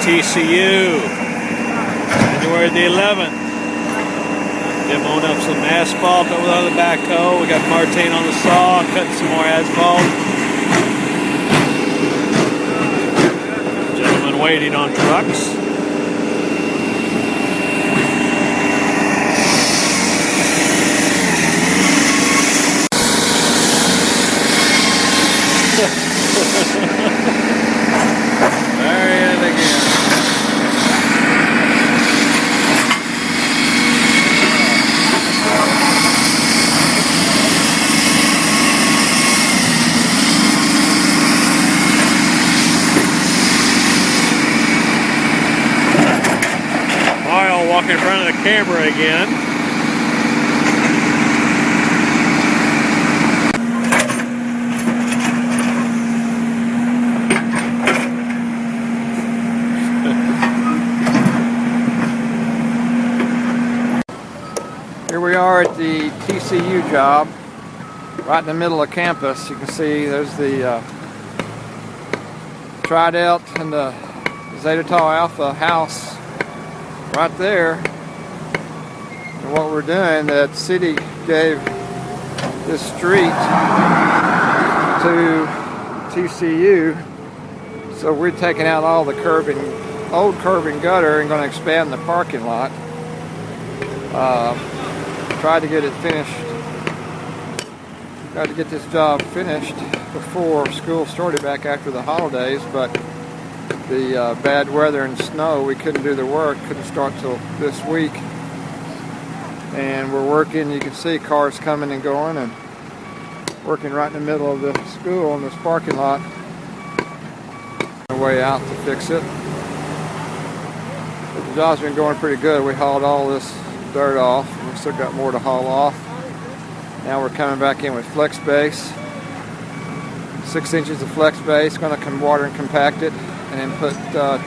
TCU, January the 11th. Demoing up some asphalt over on the backhoe. We got Martin on the saw, cutting some more asphalt. Gentlemen waiting on trucks. There he is again. Mario walking in front of the camera again. Here we are at the TCU job, right in the middle of campus. You can see there's the Tri-Delt and the Zeta Tau Alpha house right there. And what we're doing, that city gave this street to TCU, so we're taking out all the old curb and gutter and going to expand the parking lot. Tried to get it finished. Tried to get this job finished before school started back after the holidays, but the bad weather and snow, we couldn't do the work. Couldn't start till this week. And we're working. You can see cars coming and going, and working right in the middle of the school in this parking lot. On the way out to fix it. But the job's been going pretty good. We hauled all this dirt off. We still got more to haul off. Now we're coming back in with flex base. 6 inches of flex base. Going to come water and compact it, and then put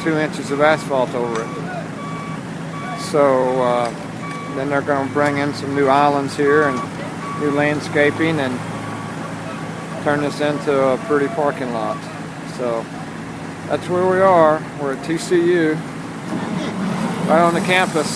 2 inches of asphalt over it. So then they're going to bring in some new islands here and new landscaping and turn this into a pretty parking lot. So that's where we are. We're at TCU, right on the campus.